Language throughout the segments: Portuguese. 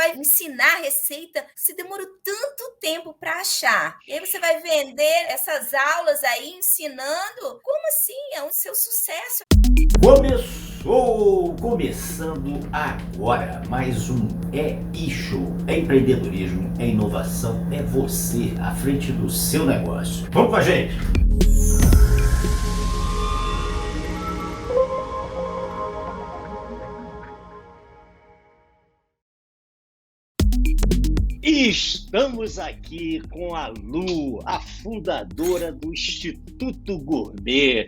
vai ensinar a receita que você demorou tanto tempo para achar. E aí você vai vender essas aulas aí ensinando. Como assim? É o seu sucesso. Começando agora mais um E-Show. É empreendedorismo, é inovação, é você à frente do seu negócio. Vamos com a gente! Estamos aqui com a Lu, a fundadora do Instituto Gourmet.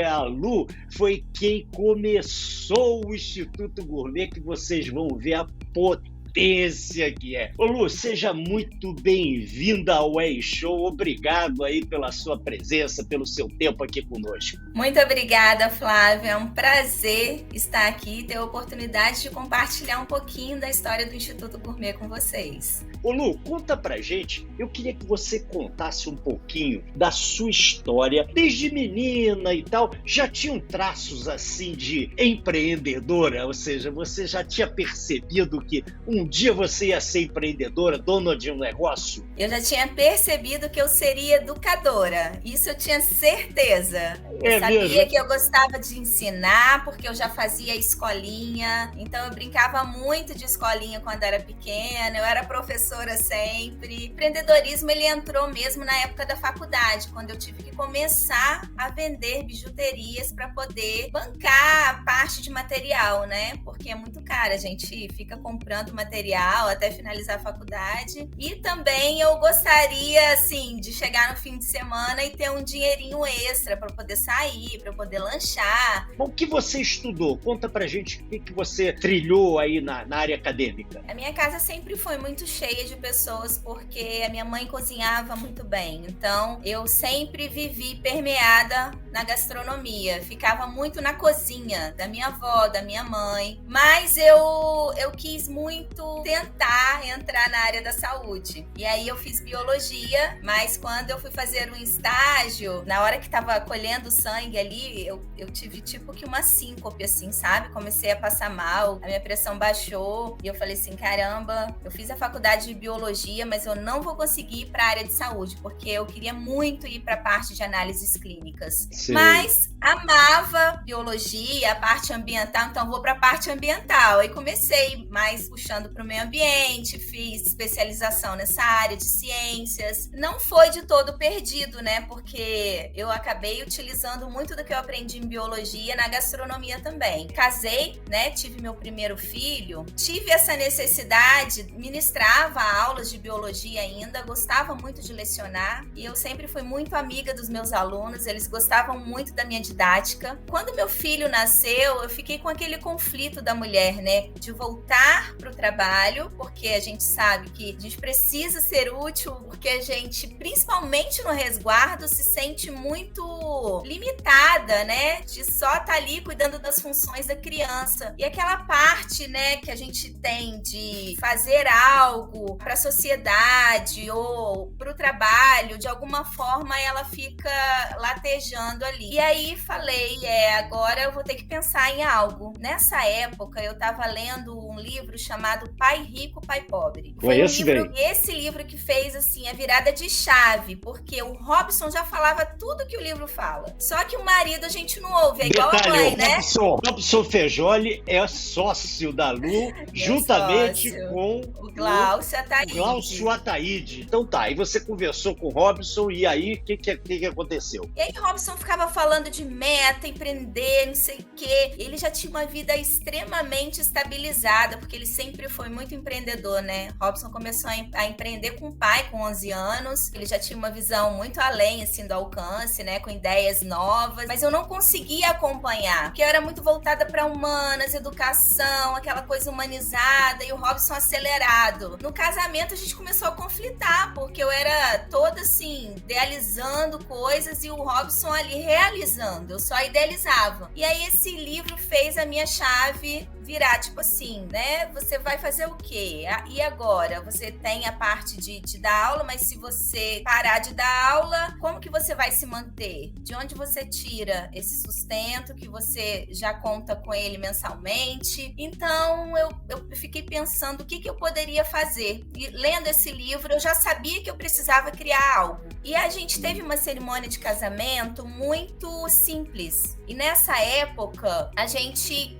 A Lu foi quem começou o Instituto Gourmet, que vocês vão ver a potência que é. Ô Lu, seja muito bem-vinda ao E-Show. Obrigado aí pela sua presença, pelo seu tempo aqui conosco. Muito obrigada, Flávia. É um prazer estar aqui e ter a oportunidade de compartilhar um pouquinho da história do Instituto Gourmet com vocês. Ô Lu, conta pra gente, eu queria que você contasse um pouquinho da sua história, desde menina e tal, já tinham traços assim de empreendedora, ou seja, você já tinha percebido que um dia você ia ser empreendedora, dona de um negócio? Eu já tinha percebido que eu seria educadora, isso eu tinha certeza. Eu sabia que eu gostava de ensinar, porque eu já fazia escolinha, então eu brincava muito de escolinha quando era pequena, eu era professora sempre. O empreendedorismo ele entrou mesmo na época da faculdade, quando eu tive que começar a vender bijuterias para poder bancar a parte de material, né? Porque é muito caro, a gente fica comprando material até finalizar a faculdade. E também eu gostaria, assim, de chegar no fim de semana e ter um dinheirinho extra para poder sair, para poder lanchar. O que você estudou? Conta pra gente o que você trilhou aí na área acadêmica. A minha casa sempre foi muito cheia de pessoas porque a minha mãe cozinhava muito bem. Então, eu sempre vivi permeada na gastronomia. Ficava muito na cozinha da minha avó, da minha mãe. Mas eu quis muito tentar entrar na área da saúde. E aí eu fiz biologia, mas quando eu fui fazer um estágio, na hora que tava colhendo sangue ali, eu tive tipo que uma síncope, assim, sabe? Comecei a passar mal, a minha pressão baixou. E eu falei assim, caramba, eu fiz a faculdade de biologia, mas eu não vou conseguir ir para a área de saúde, porque eu queria muito ir para a parte de análises clínicas. Sim. Mas amava biologia, a parte ambiental, então vou para a parte ambiental. Aí comecei mais puxando para o meio ambiente, fiz especialização nessa área de ciências. Não foi de todo perdido, né? Porque eu acabei utilizando muito do que eu aprendi em biologia na gastronomia também. Casei, né? Tive meu primeiro filho, tive essa necessidade, ministrava aulas de biologia ainda, gostava muito de lecionar e eu sempre fui muito amiga dos meus alunos, eles gostavam muito da minha didática. Quando meu filho nasceu, eu fiquei com aquele conflito da mulher, né? De voltar para o trabalho, porque a gente sabe que a gente precisa ser útil, porque a gente, principalmente no resguardo, se sente muito limitada, né? De só estar ali cuidando das funções da criança. E aquela parte, né, que a gente tem de fazer algo para a sociedade ou para o trabalho, de alguma forma ela fica latejando ali. E aí falei, agora eu vou ter que pensar em algo. Nessa época eu estava lendo um livro chamado Pai Rico, Pai Pobre. Foi esse livro que fez assim a virada de chave, porque o Robson já falava tudo que o livro fala. Só que o marido a gente não ouve, é igual a mãe, né? Robson Fejoli é sócio da Lu, juntamente com o Glaucio Ataíde. Glaucio Ataíde. Então tá, aí você conversou com o Robson e aí o que aconteceu? E aí o Robson ficava falando de meta, empreender, não sei o quê. Ele já tinha uma vida extremamente estabilizada, porque ele sempre foi muito empreendedor, né? Robson começou a empreender com o pai com 11 anos. Ele já tinha uma visão muito além, assim, do alcance, né? Com ideias novas. Mas eu não conseguia acompanhar, porque eu era muito voltada para humanas, educação, aquela coisa humanizada, e o Robson acelerado. No casamento a gente começou a conflitar, porque eu era toda assim, idealizando coisas e o Robson ali realizando. Eu só idealizava. E aí esse livro fez a minha chave virar tipo assim, né? Você vai fazer o quê? E agora? Você tem a parte de dar aula, mas se você parar de dar aula, como que você vai se manter? De onde você tira esse sustento que você já conta com ele mensalmente? Então, eu fiquei pensando o que eu poderia fazer. E lendo esse livro, eu já sabia que eu precisava criar algo. E a gente teve uma cerimônia de casamento muito simples. E nessa época, a gente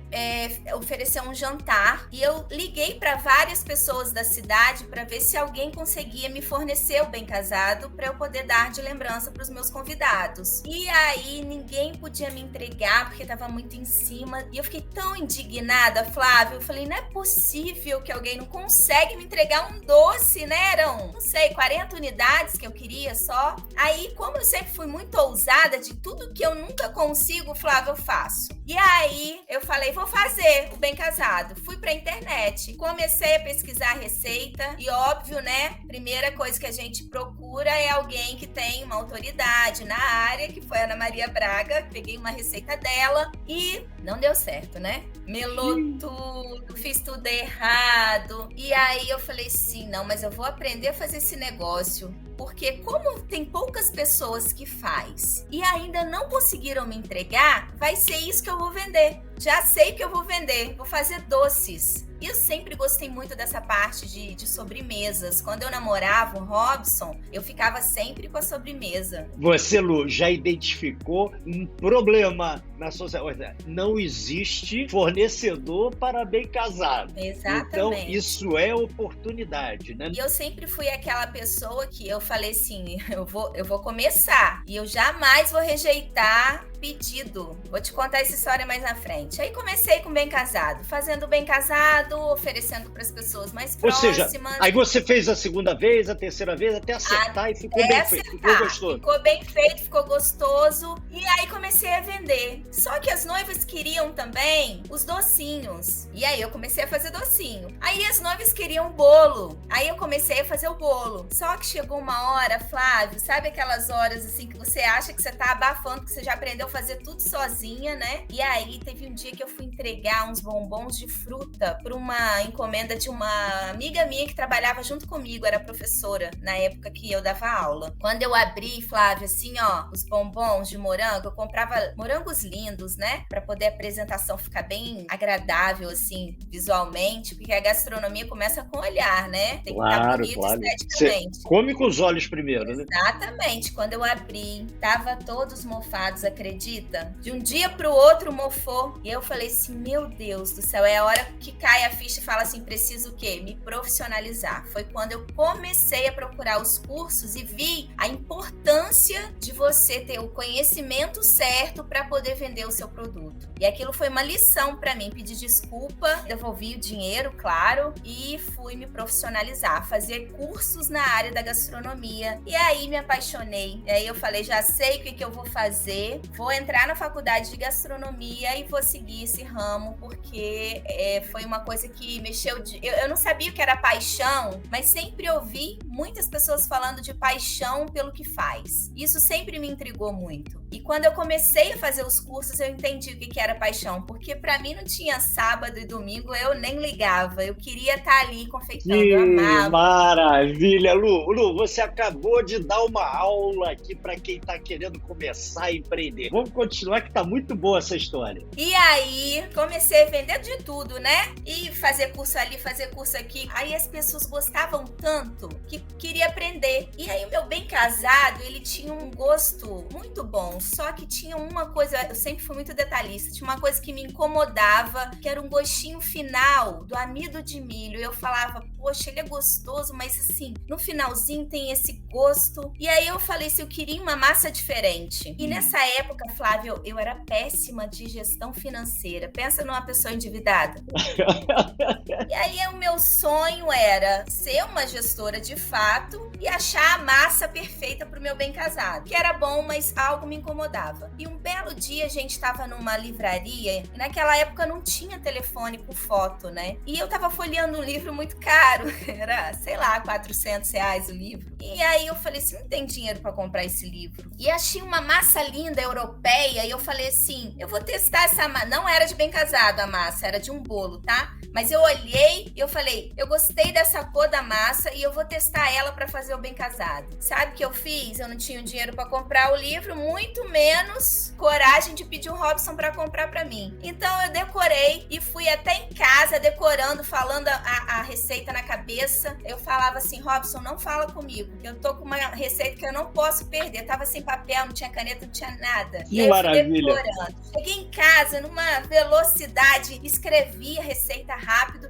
ofereceu um jantar e eu liguei para várias pessoas da cidade para ver se alguém conseguia me fornecer o bem casado para eu poder dar de lembrança para os meus convidados. E aí ninguém podia me entregar porque estava muito em cima e eu fiquei tão indignada, Flávio. Eu falei, não é possível que alguém não consegue me entregar um doce, né? Eram, não sei, 40 unidades que eu queria só. Aí, como eu sempre fui muito ousada, de tudo que eu nunca consigo, Flávio, eu faço. E aí eu falei, vou fazer o bem casado. Fui pra internet, comecei a pesquisar a receita e óbvio, né? Primeira coisa que a gente procura é alguém que tem uma autoridade na área, que foi a Ana Maria Braga. Peguei uma receita dela e não deu certo, né? Melou tudo, fiz tudo errado. E aí eu falei assim, não, mas eu vou aprender a fazer esse negócio. Porque como tem poucas pessoas que faz e ainda não conseguiram me entregar, vai ser isso que eu vou vender. Já sei que eu vou vender, vou fazer doces. E eu sempre gostei muito dessa parte de sobremesas. Quando eu namorava o Robson, eu ficava sempre com a sobremesa. Você, Lu, já identificou um problema na sociedade? Não existe fornecedor para bem casado. Exatamente. Então, isso é oportunidade, né? E eu sempre fui aquela pessoa que eu falei assim, eu vou começar. E eu jamais vou rejeitar pedido. Vou te contar essa história mais na frente. Aí comecei com bem casado, fazendo bem casado, oferecendo para as pessoas mais próximas. Ou seja, aí você fez a segunda vez, a terceira vez, até acertar e ficou bem feito. Ficou gostoso. Ficou bem feito, ficou gostoso. E aí comecei a vender. Só que as noivas queriam também os docinhos. E aí eu comecei a fazer docinho. Aí as noivas queriam bolo. Aí eu comecei a fazer o bolo. Só que chegou uma hora, Flávio, sabe aquelas horas assim que você acha que você tá abafando, que você já aprendeu a fazer tudo sozinha, né? E aí teve um dia que eu fui entregar uns bombons de fruta para uma encomenda de uma amiga minha que trabalhava junto comigo, era professora na época que eu dava aula. Quando eu abri, Flávio, assim, ó, os bombons de morango, eu comprava morangos lindos, né? Para poder a apresentação ficar bem agradável, assim, visualmente, porque a gastronomia começa com o olhar, né? Tem que estar bonito esteticamente. Você come com os olhos primeiro, né? Exatamente. Quando eu abri, tava todos mofados, acredita? De um dia pro outro mofou. E eu falei assim, meu Deus do céu, é a hora que cai a ficha e fala assim, preciso o quê? Me profissionalizar. Foi quando eu comecei a procurar os cursos e vi a importância de você ter o conhecimento certo para poder vender o seu produto. E aquilo foi uma lição para mim. Pedi desculpa, devolvi o dinheiro, claro, e fui me profissionalizar, fazer cursos na área da gastronomia. E aí me apaixonei. E aí eu falei, já sei o que eu vou fazer, vou entrar na faculdade de gastronomia e vou seguir esse ramo, porque foi uma coisa que mexeu... Eu não sabia o que era paixão, mas sempre ouvi muitas pessoas falando de paixão pelo que faz. Isso sempre me intrigou muito. E quando eu comecei a fazer os cursos, eu entendi o que era paixão, porque para mim não tinha sábado e domingo, eu nem ligava. Eu queria estar ali confeitando, eu amava. Maravilha, Lu! Lu, você acabou de dar uma aula aqui para quem está querendo começar a empreender. Vamos continuar que tá muito boa essa história. E aí, comecei a vender de tudo, né? E fazer curso ali, fazer curso aqui. Aí as pessoas gostavam tanto que queria aprender. E aí o meu bem casado, ele tinha um gosto muito bom. Só que tinha uma coisa, eu sempre fui muito detalhista, tinha uma coisa que me incomodava, que era um gostinho final do amido de milho. Eu falava, poxa, ele é gostoso, mas assim, no finalzinho tem esse gosto. E aí eu falei assim, eu queria uma massa diferente. E nessa época, Flávio, eu era péssima de gestão financeira. Pensa numa pessoa endividada. E aí o meu sonho era ser uma gestora de fato e achar a massa perfeita pro meu bem casado. Que era bom, mas algo me incomodava. E um belo dia a gente estava numa livraria, e naquela época não tinha telefone com foto, né? E eu tava folheando um livro muito caro, era, sei lá, R$400 o livro. E aí eu falei assim, não tem dinheiro para comprar esse livro. E achei uma massa linda europeia europeia e eu falei assim, eu vou testar essa massa. Não era de bem casado a massa, era de um bolo, tá? Mas eu olhei e eu falei, eu gostei dessa cor da massa e eu vou testar ela para fazer o bem casado. Sabe o que eu fiz? Eu não tinha o dinheiro para comprar o livro, muito menos coragem de pedir o Robson para comprar para mim. Então eu decorei e fui até em casa decorando, falando a receita na cabeça. Eu falava assim, Robson, não fala comigo. Eu tô com uma receita que eu não posso perder. Eu tava sem papel, não tinha caneta, não tinha nada. Que maravilha. Decorando. Cheguei em casa numa velocidade, escrevi a receita rápido.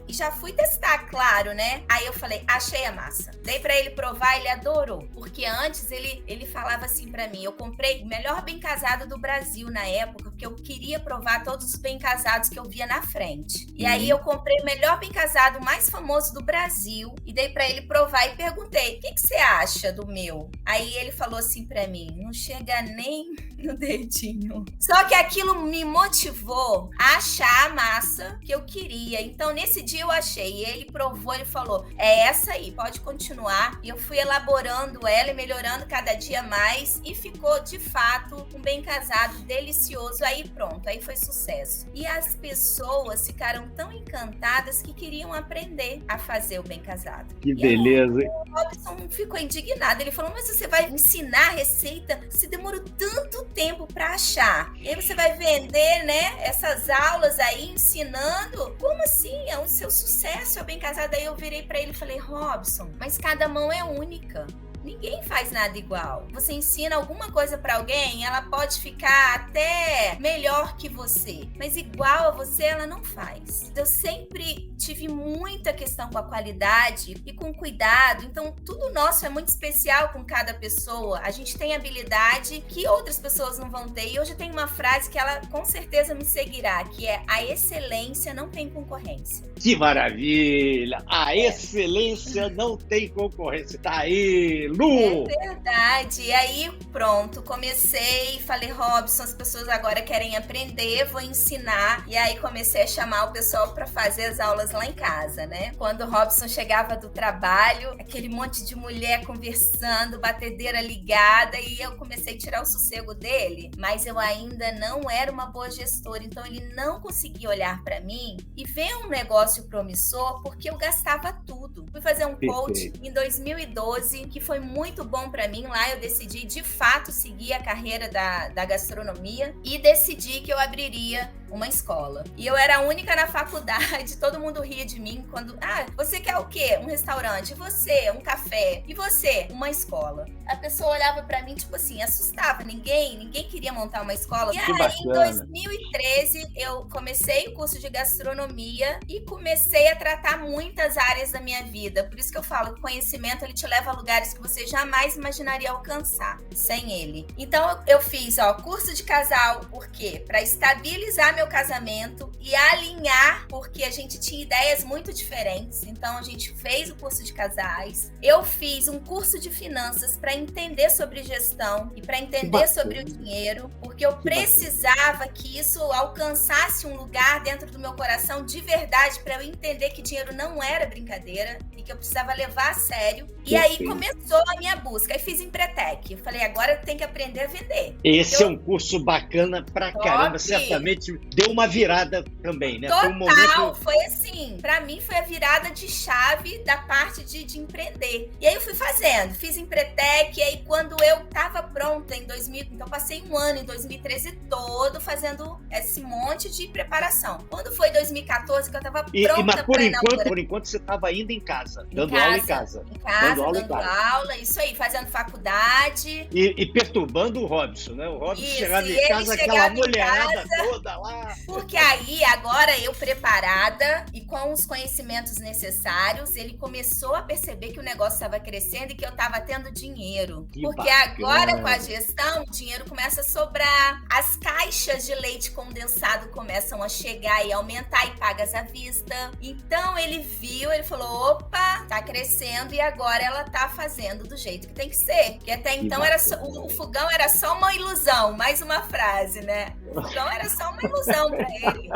E já fui testar, claro, né? Aí eu falei, achei a massa. Dei pra ele provar, ele adorou. Porque antes ele falava assim pra mim, eu comprei o melhor bem casado do Brasil na época, porque eu queria provar todos os bem casados que eu via na frente. E aí eu comprei o melhor bem casado mais famoso do Brasil e dei pra ele provar e perguntei, o que você acha do meu? Aí ele falou assim pra mim, não chega nem no dedinho. Só que aquilo me motivou a achar a massa que eu queria. Então, nesse dia eu achei. E ele provou, ele falou, é essa aí, pode continuar. E eu fui elaborando ela e melhorando cada dia mais. E ficou, de fato, um bem casado delicioso. Aí pronto, aí foi sucesso. E as pessoas ficaram tão encantadas que queriam aprender a fazer o bem casado. Que beleza. O Robson ficou indignado. Ele falou, mas você vai ensinar a receita? Você demorou tanto tempo para achar. E aí você vai vender, né, essas aulas aí ensinando? Como assim? É o seu sucesso, é o bem casado. Aí eu virei para ele e falei, Robson, mas cada mão é única. Ninguém faz nada igual. Você ensina alguma coisa pra alguém, ela pode ficar até melhor que você, mas igual a você ela não faz. Eu sempre tive muita questão com a qualidade e com cuidado, então tudo nosso é muito especial com cada pessoa. A gente tem habilidade que outras pessoas não vão ter. E hoje tem uma frase que ela com certeza me seguirá, que é: a excelência não tem concorrência. Que maravilha! A excelência não tem concorrência. Tá aí, Lu! É verdade. E aí, pronto, comecei, falei, Robson, as pessoas agora querem aprender, vou ensinar. E aí comecei a chamar o pessoal para fazer as aulas lá em casa, né? Quando o Robson chegava do trabalho, aquele monte de mulher conversando, batedeira ligada, e eu comecei a tirar o sossego dele, mas eu ainda não era uma boa gestora, então ele não conseguia olhar para mim e ver um negócio promissor, porque eu gastava tudo. Fui fazer um coach em 2012, que foi muito bom para mim. Lá eu decidi, de fato, seguir a carreira da gastronomia e decidi que eu abriria uma escola. E eu era a única na faculdade, todo mundo ria de mim quando, você quer o quê? Um restaurante. E você? Um café. E você? Uma escola. A pessoa olhava pra mim, tipo assim, assustava. Ninguém queria montar uma escola. E aí, em 2013, eu comecei o curso de gastronomia e comecei a tratar muitas áreas da minha vida. Por isso que eu falo que o conhecimento, ele te leva a lugares que você jamais imaginaria alcançar sem ele. Então, eu fiz, curso de casal, por quê? Pra estabilizar meu casamento e alinhar, porque a gente tinha ideias muito diferentes. Então a gente fez o curso de casais. Eu fiz um curso de finanças para entender sobre gestão e para entender sobre o dinheiro, porque eu precisava que isso alcançasse um lugar dentro do meu coração de verdade, para eu entender que dinheiro não era brincadeira e que eu precisava levar a sério. E aí começou a minha busca. Aí fiz Empretec. Eu falei, agora eu tenho que aprender a vender. Esse é um curso bacana pra caramba, certamente deu uma virada também, né? Total, foi assim, pra mim foi a virada de chave da parte de empreender. E aí eu fui fazendo, fiz Empretec, e aí quando eu tava pronta em 2000, então passei um ano em 2013 todo fazendo esse monte de preparação. Quando foi 2014 que eu tava pronta mas por enquanto você tava ainda em casa, dando aula em casa. Em casa, dando aula, isso aí, fazendo faculdade. E perturbando o Robson, né? O Robson chegava em casa, aquela mulherada toda lá. Porque aí, agora eu preparada e com os conhecimentos necessários, ele começou a perceber que o negócio estava crescendo e que eu estava tendo dinheiro. Porque agora, com a gestão, o dinheiro começa a sobrar. As caixas de leite condensado começam a chegar e aumentar e pagas à vista. Então, ele viu, ele falou, opa, tá crescendo e agora ela tá fazendo do jeito que tem que ser. Porque até então era o fogão era só uma ilusão, mais uma frase, né? O fogão era só uma ilusão para ele.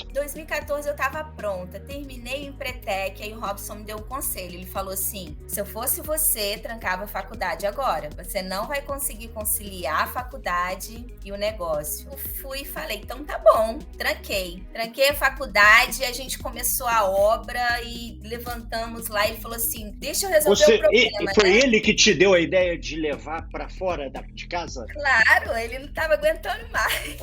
Em 2014 eu tava pronta, terminei o Empretec, aí o Robson me deu um conselho, ele falou assim, se eu fosse você, trancava a faculdade agora, você não vai conseguir conciliar a faculdade e o negócio. Eu fui e falei, então tá bom, tranquei a faculdade, a gente começou a obra e levantamos lá, ele falou assim, deixa eu resolver o problema. Foi ele que te deu a ideia de levar pra fora de casa? Claro, ele não tava aguentando mais.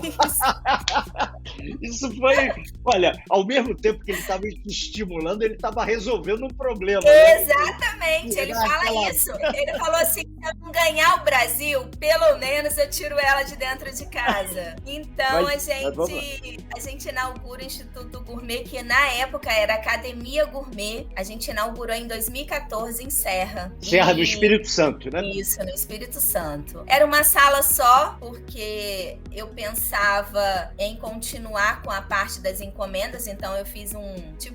Isso foi, olha, ao mesmo tempo que ele estava te estimulando, ele estava resolvendo um problema. Exatamente, né? Ele fala isso. Ele falou assim, se eu não ganhar o Brasil, pelo menos eu tiro ela de dentro de casa. Então a gente inaugura o Instituto Gourmet, que na época era Academia Gourmet. A gente inaugurou em 2014 em Serra. Serra do Espírito Santo, né? Isso, no Espírito Santo. Era uma sala só, porque eu pensava em continuar com a parte das encomendas, então eu fiz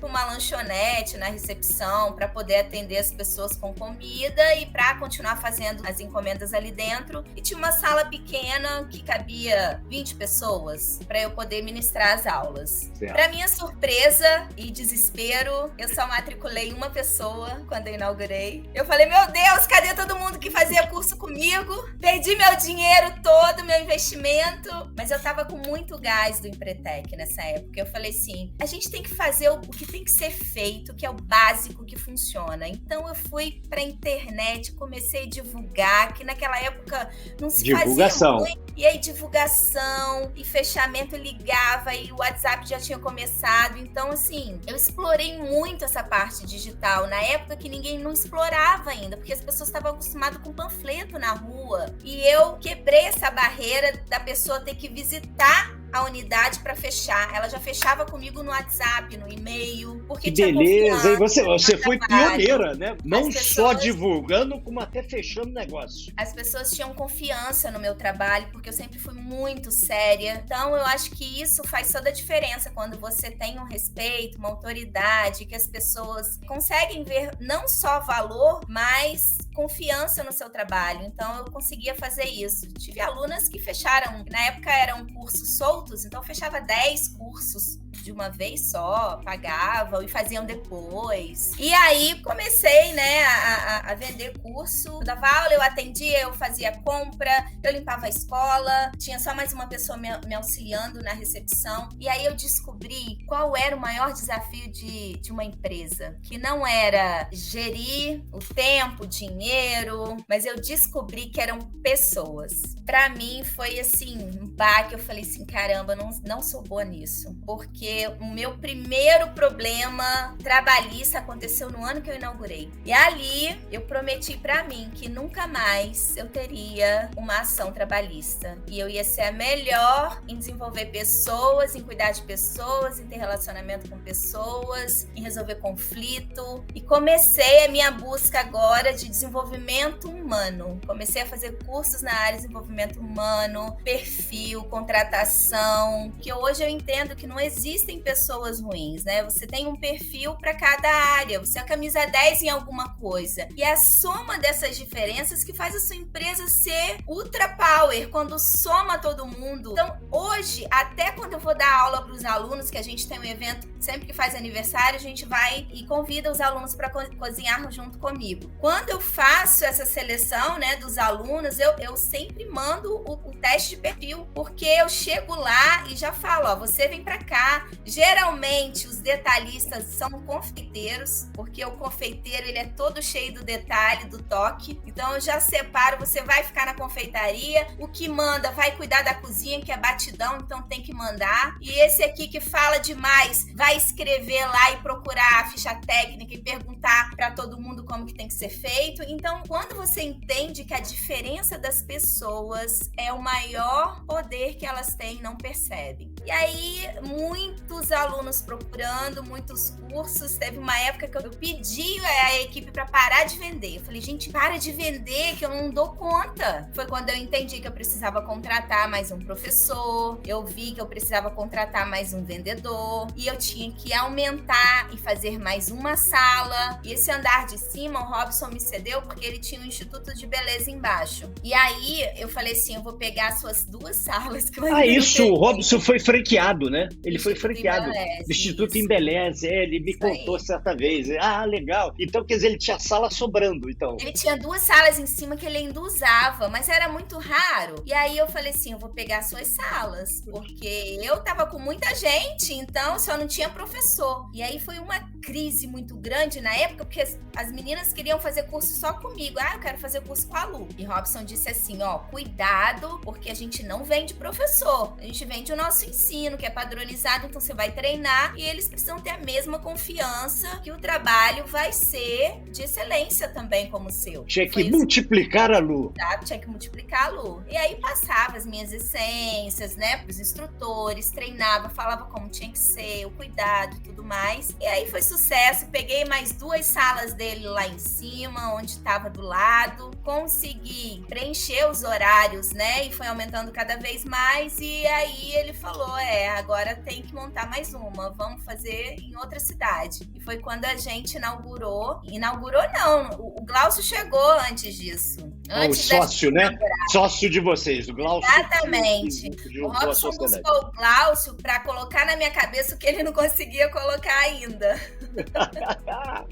uma lanchonete na recepção para poder atender as pessoas com comida e para continuar fazendo as encomendas ali dentro. E tinha uma sala pequena que cabia 20 pessoas para eu poder ministrar as aulas. Para minha surpresa e desespero, eu só matriculei uma pessoa quando eu inaugurei. Eu falei, meu Deus, cadê todo mundo que fazia curso comigo? Perdi meu dinheiro todo, meu investimento, mas eu tava com muito gás do Empretec nessa época. Eu falei assim, a gente tem que fazer o que tem que ser feito, que é o básico que funciona. Então eu fui pra internet, comecei a divulgar, que naquela época não se fazia muito. E aí divulgação e fechamento, ligava e o WhatsApp já tinha começado. Então assim, eu explorei muito essa parte digital na época que ninguém não explorava ainda, porque as pessoas estavam acostumadas com panfleto na rua. E eu quebrei essa barreira da pessoa ter que visitar a unidade para fechar. Ela já fechava comigo no WhatsApp, no e-mail, porque que beleza, e você foi trabalho. Pioneira, né? Não só divulgando, como até fechando negócio. As pessoas tinham confiança no meu trabalho, porque eu sempre fui muito séria. Então, eu acho que isso faz toda a diferença quando você tem um respeito, uma autoridade, que as pessoas conseguem ver não só valor, mas confiança no seu trabalho. Então, eu conseguia fazer isso. Tive alunas que fecharam, na época eram cursos soltos, então fechava 10 cursos de uma vez só, pagavam e faziam depois. E aí comecei, né, a vender curso. Eu dava aula, eu atendia, eu fazia compra, eu limpava a escola, tinha só mais uma pessoa me auxiliando na recepção. E aí eu descobri qual era o maior desafio de uma empresa, que não era gerir o tempo, o dinheiro, mas eu descobri que eram pessoas. Pra mim foi assim, um baque. Eu falei assim, caramba, não sou boa nisso, porque o meu primeiro problema trabalhista aconteceu no ano que eu inaugurei. E ali eu prometi pra mim que nunca mais eu teria uma ação trabalhista. E eu ia ser a melhor em desenvolver pessoas, em cuidar de pessoas, em ter relacionamento com pessoas, em resolver conflito. E comecei a minha busca agora de desenvolvimento humano. Comecei a fazer cursos na área de desenvolvimento humano, perfil, contratação, que hoje eu entendo que não existem pessoas ruins, né? Você tem um perfil para cada área, você é a camisa 10 em alguma coisa. E é a soma dessas diferenças que faz a sua empresa ser ultra power, quando soma todo mundo. Então, hoje, até quando eu vou dar aula para os alunos, que a gente tem um evento, sempre que faz aniversário, a gente vai e convida os alunos para cozinhar junto comigo. Quando eu faço essa seleção, né, dos alunos, eu sempre mando o teste de perfil, porque eu chego lá e já falo, ó, você vem para cá. Geralmente os detalhistas são confeiteiros, porque o confeiteiro ele é todo cheio do detalhe, do toque. Então eu já separo, você vai ficar na confeitaria, o que manda vai cuidar da cozinha, que é batidão, então tem que mandar. E esse aqui que fala demais vai escrever lá e procurar a ficha técnica e perguntar para todo mundo como que tem que ser feito. Então, quando você entende que a diferença das pessoas é o maior poder que elas têm, não percebem. E aí, muitos alunos procurando, muitos cursos. Teve uma época que eu pedi a equipe para parar de vender. Eu falei, gente, para de vender, que eu não dou conta. Foi quando eu entendi que eu precisava contratar mais um professor, eu vi que eu precisava contratar mais um vendedor, e eu tinha que aumentar e fazer mais uma sala. E esse andar de cima, o Robson me cedeu porque ele tinha um Instituto de Beleza embaixo. E aí, eu falei assim, eu vou pegar as suas 2 salas. Que isso, o Robson foi franqueado, né? Ele foi franqueado do Instituto Embeleze, ele me contou certa vez. Legal. Então, quer dizer, ele tinha sala sobrando, então. Ele tinha 2 salas em cima que ele ainda usava, mas era muito raro. E aí eu falei assim, eu vou pegar as suas salas, porque eu tava com muita gente, então só não tinha professor. E aí foi uma crise muito grande na época, porque as meninas queriam fazer curso só comigo. Eu quero fazer curso com a Lu. E Robson disse assim, cuidado, porque a gente não vende professor. A gente vende o nosso ensino, que é padronizado, então você vai treinar e eles precisam ter a mesma confiança que o trabalho vai ser de excelência também como o seu. Tinha que multiplicar a Lu. Tinha que multiplicar a Lu. E aí passava as minhas essências, né, pros instrutores, treinava, falava como tinha que ser, o cuidado e tudo mais. E aí foi sucesso. Peguei mais 2 salas dele lá em cima, onde estava do lado. Consegui preencher os horários, né, e foi aumentando cada vez mais. E aí ele falou, agora tem que montar mais uma. Vamos fazer em outra cidade. E foi quando a gente inaugurou. Inaugurou não, o Glaucio chegou antes disso. O sócio, né? Sócio de vocês, o Glaucio. Exatamente. O Robson buscou o Glaucio para colocar na minha cabeça o que ele não conseguia colocar ainda.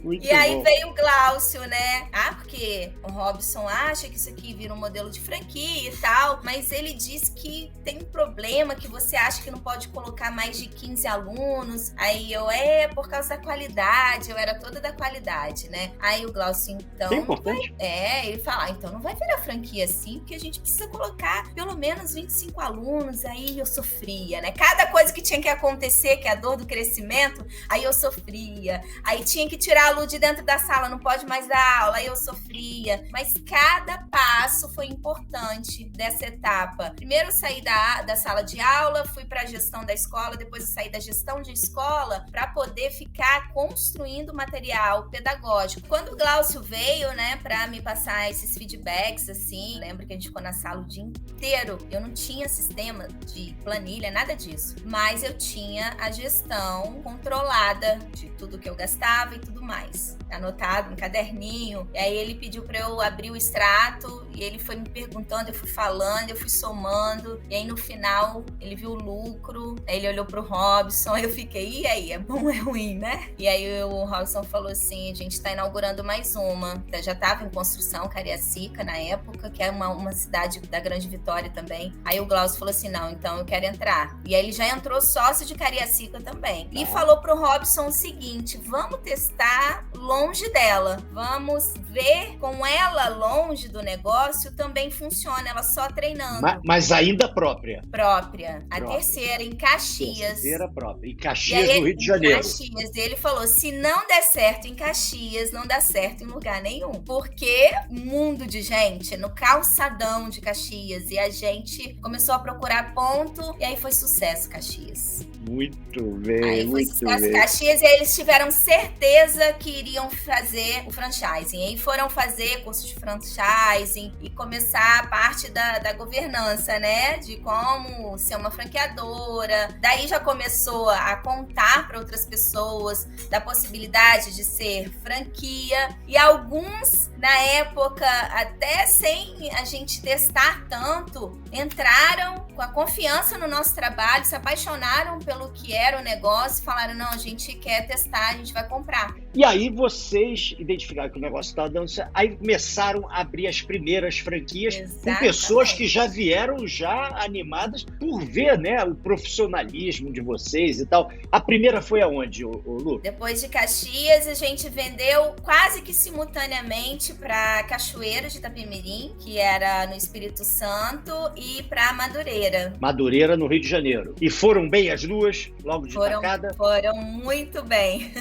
Muito e aí bom. Veio o Glaucio, né? Porque o Robson acha que isso aqui vira um modelo de franquia e tal, mas ele diz que tem um problema, que você acha que não pode colocar mais de 15 alunos. Aí eu, por causa da qualidade, eu era toda da qualidade, né? Aí o Glaucio, então... Que importante. Ele fala, então não vai virar franquia assim, porque a gente precisa colocar pelo menos 25 alunos. Aí eu sofria, né? Cada coisa que tinha que acontecer, que é a dor do crescimento, aí eu sofria. Aí tinha que tirar a Lu de dentro da sala, não pode mais dar aula, aí eu sofria. Mas cada passo foi importante dessa etapa. Primeiro eu saí da sala de aula, fui para a gestão da escola, depois eu saí da gestão de escola para poder ficar construindo material pedagógico. Quando o Glaucio veio, né, para me passar esses feedbacks, assim, lembro que a gente ficou na sala o dia inteiro. Eu não tinha sistema de planilha, nada disso, mas eu tinha a gestão controlada de tudo que eu gastava e tudo mais, anotado no caderninho. E aí ele pediu para eu abrir o extrato e ele foi me perguntando, eu fui falando, eu fui somando, e aí no final ele viu o lucro, aí ele olhou pro Robson, eu fiquei, e aí, é bom ou é ruim, né? E aí o Robson falou assim, a gente tá inaugurando mais uma, já tava em construção, Cariacica na época, que é uma cidade da Grande Vitória também. Aí o Glaucio falou assim, não, então eu quero entrar. E aí ele já entrou sócio de Cariacica também. E falou pro Robson o seguinte, vamos testar longe dela, vamos ver com ela longe do negócio também funciona, ela só treinando. Mas ainda própria? Própria. A terceira, em Caxias. Terceira própria. Em Caxias, no Rio de Janeiro. Em Caxias. Ele falou, se não der certo em Caxias, não dá certo em lugar nenhum. Porque mundo de gente no calçadão de Caxias. E a gente começou a procurar ponto e aí foi sucesso Caxias. Muito bem, aí foi muito sucesso bem. Caxias e aí eles tiveram certeza que iriam fazer o franchising. E aí foram fazer curso de franchising e começar a parte da governança, né? De como ser uma franqueadora. Daí já começou a contar para outras pessoas da possibilidade de ser franquia. E alguns, na época, até sem a gente testar tanto, entraram com a confiança no nosso trabalho, se apaixonaram pelo que era o negócio e falaram, não, a gente quer testar, a gente vai comprar. E aí vocês identificaram que o negócio estava dando certo, aí começaram a abrir as primeiras franquias. Exatamente. Com pessoas que já vieram já animadas por ver, né, o profissionalismo de vocês e tal. A primeira foi aonde, Lu? Depois de Caxias, a gente vendeu quase que simultaneamente para Cachoeiro de Itapemirim, que era no Espírito Santo, e para Madureira. Madureira, no Rio de Janeiro. E foram bem as duas, logo de tacada? Foram muito bem.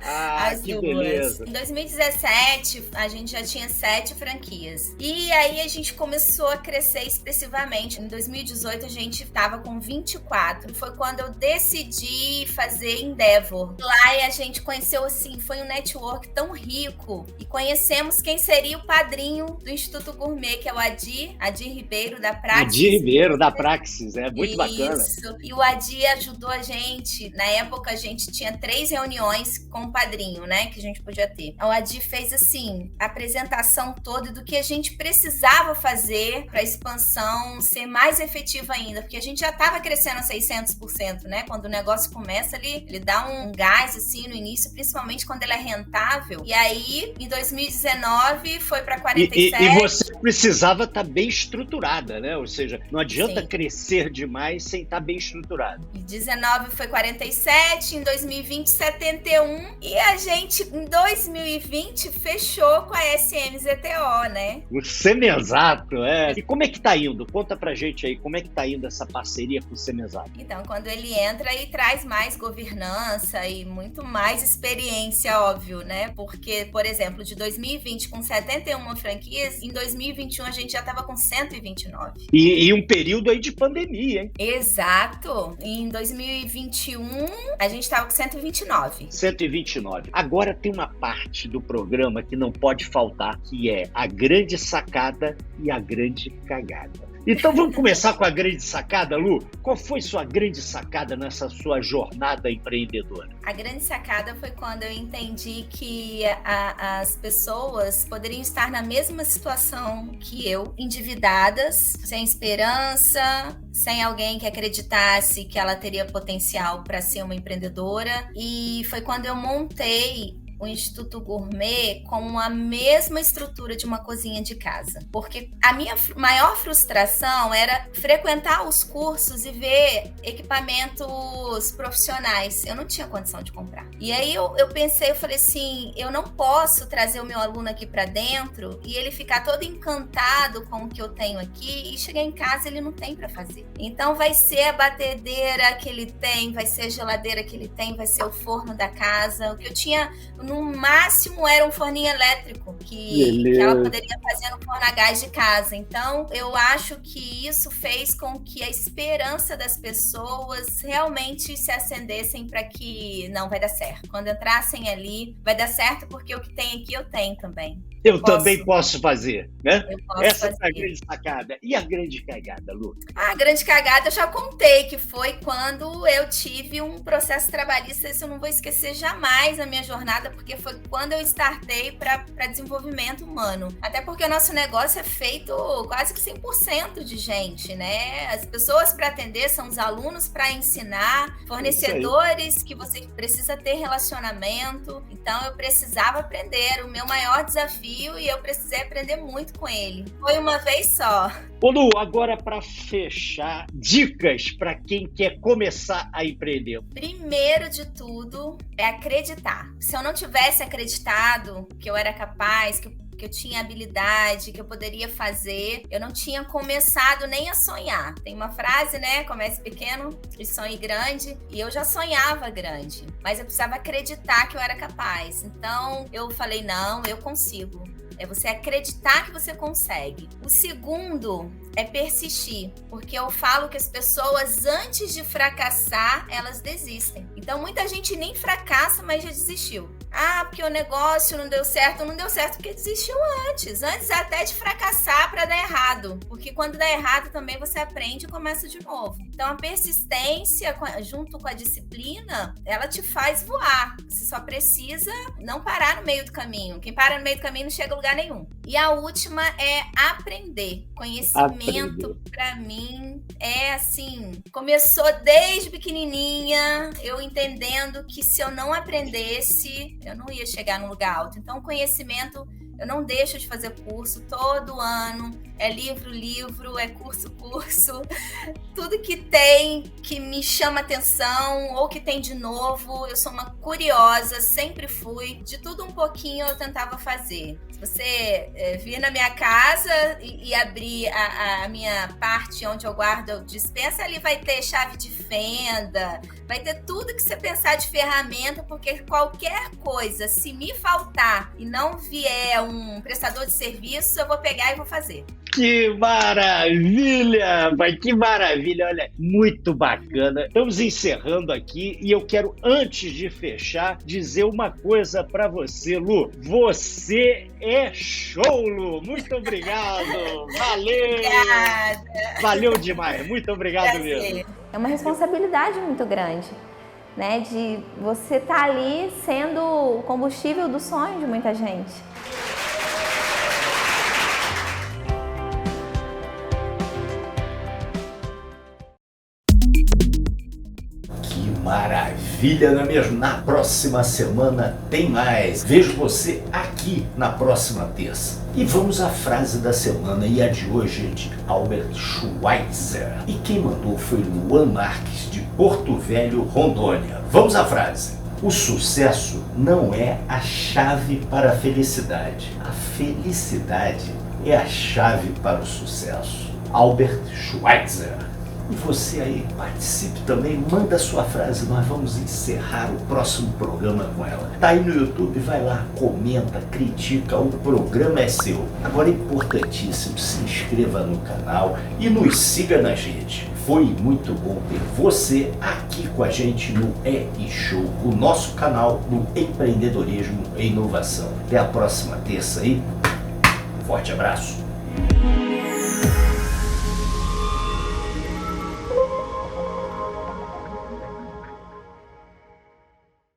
Ah, que beleza! Em 2017, a gente já tinha 7 franquias. E aí a gente começou a crescer expressivamente. Em 2018, a gente estava com 24. Foi quando eu decidi fazer Endeavor. Lá a gente conheceu, assim, foi um network tão rico. E conhecemos quem seria o padrinho do Instituto Gourmet, que é o Adir Ribeiro, da Praxis. Adir Ribeiro, da Praxis, muito Isso. Bacana. E o Adir ajudou a gente. Na época, a gente tinha 3 reuniões com o padrinho, né? Que a gente podia ter. O Adir fez, assim, a apresentação toda do que a gente precisava fazer para a expansão ser mais efetiva ainda. Porque a gente já estava crescendo a 600%, né? Quando o negócio começa ali, ele dá um gás, assim, no início, principalmente quando ele é rentável. E aí, em 2019, foi para 47%. E você precisava estar bem estruturada, né? Ou seja, não adianta Sim. crescer demais sem estar bem estruturada. Em 19 foi 47, em 2020 71 e a gente em 2020 fechou com a SMZTO, né? O Semenzato, E como é que tá indo? Conta pra gente aí, como é que tá indo essa parceria com o Semenzato? Então, quando ele entra e traz mais governança e muito mais experiência, óbvio, né? Porque, por exemplo, de 2020 com 71 franquias, em 2021 a gente já tava com 129. E um período aí de pandemia, hein? Exato. Em 2021, a gente tava com 129. 129. Agora tem uma parte do programa que não pode faltar, que é a grande sacada e a grande cagada. Então vamos começar com a grande sacada, Lu? Qual foi sua grande sacada nessa sua jornada empreendedora? A grande sacada foi quando eu entendi que as pessoas poderiam estar na mesma situação que eu, endividadas, sem esperança, sem alguém que acreditasse que ela teria potencial para ser uma empreendedora. E foi quando eu montei o Instituto Gourmet com a mesma estrutura de uma cozinha de casa. Porque a minha maior frustração era frequentar os cursos e ver equipamentos profissionais. Eu não tinha condição de comprar. E aí eu pensei, eu falei assim, eu não posso trazer o meu aluno aqui para dentro e ele ficar todo encantado com o que eu tenho aqui e chegar em casa ele não tem para fazer. Então vai ser a batedeira que ele tem, vai ser a geladeira que ele tem, vai ser o forno da casa. O que eu tinha no máximo era um forninho elétrico que ela poderia fazer no forno a gás de casa. Então, eu acho que isso fez com que a esperança das pessoas realmente se acendessem para que não vai dar certo. Quando entrassem ali, vai dar certo porque o que tem aqui eu tenho também. Eu também posso fazer, né? Essa fazer. é a grande sacada. E a grande cagada, Lu? A grande cagada eu já contei, que foi quando eu tive um processo trabalhista. Isso eu não vou esquecer jamais na minha jornada, porque foi quando eu startei para desenvolvimento humano. Até porque o nosso negócio é feito quase que 100% de gente, né? As pessoas para atender são os alunos para ensinar, fornecedores que você precisa ter relacionamento. Então eu precisava aprender. O meu maior desafio e eu precisei aprender muito com ele. Foi uma vez só. Ô Lu, agora para fechar, dicas para quem quer começar a empreender. Primeiro de tudo é acreditar. Se eu não tivesse acreditado que eu era capaz, que eu tinha habilidade, que eu poderia fazer, eu não tinha começado nem a sonhar. Tem uma frase, né? Comece pequeno e sonhe grande. E eu já sonhava grande, mas eu precisava acreditar que eu era capaz. Então, eu falei, não, eu consigo. É você acreditar que você consegue. O segundo é persistir, porque eu falo que as pessoas, antes de fracassar, elas desistem. Então, muita gente nem fracassa, mas já desistiu. Ah, porque o negócio não deu certo porque desistiu antes até de fracassar para dar errado. Porque quando dá errado também você aprende e começa de novo. Então, a persistência, junto com a disciplina, ela te faz voar. Você só precisa não parar no meio do caminho. Quem para no meio do caminho não chega a lugar nenhum. E a última é aprender. Conhecimento, para mim, é assim, começou desde pequenininha, eu entendendo que se eu não aprendesse, eu não ia chegar num lugar alto. Então, o conhecimento Eu não deixo de fazer curso todo ano. É livro, é curso. Tudo que tem que me chama atenção ou que tem de novo, eu sou uma curiosa, sempre fui. De tudo um pouquinho eu tentava fazer. Se você vir na minha casa e abrir a minha parte onde eu guardo a despensa, ali vai ter chave de fenda, vai ter tudo que você pensar de ferramenta, porque qualquer coisa, se me faltar e não vier um prestador de serviço, eu vou pegar e vou fazer. Que maravilha! Mas que maravilha! Olha, muito bacana. Estamos encerrando aqui e eu quero, antes de fechar, dizer uma coisa para você, Lu. Você é show, Lu! Muito obrigado! Valeu! Obrigada! Valeu demais! Muito obrigado mesmo! É uma responsabilidade muito grande, né? De você estar ali sendo o combustível do sonho de muita gente. Maravilha, não é mesmo? Na próxima semana tem mais. Vejo você aqui na próxima terça. E vamos à frase da semana, e a de hoje é de Albert Schweitzer. E quem mandou foi Luan Marques, de Porto Velho, Rondônia. Vamos à frase. O sucesso não é a chave para a felicidade. A felicidade é a chave para o sucesso. Albert Schweitzer. E você aí, participe também, manda sua frase, nós vamos encerrar o próximo programa com ela. Tá aí no YouTube, vai lá, comenta, critica, o programa é seu. Agora é importantíssimo, se inscreva no canal e nos siga nas redes. Foi muito bom ter você aqui com a gente no E-Show, o nosso canal do empreendedorismo e inovação. Até a próxima terça aí, forte abraço.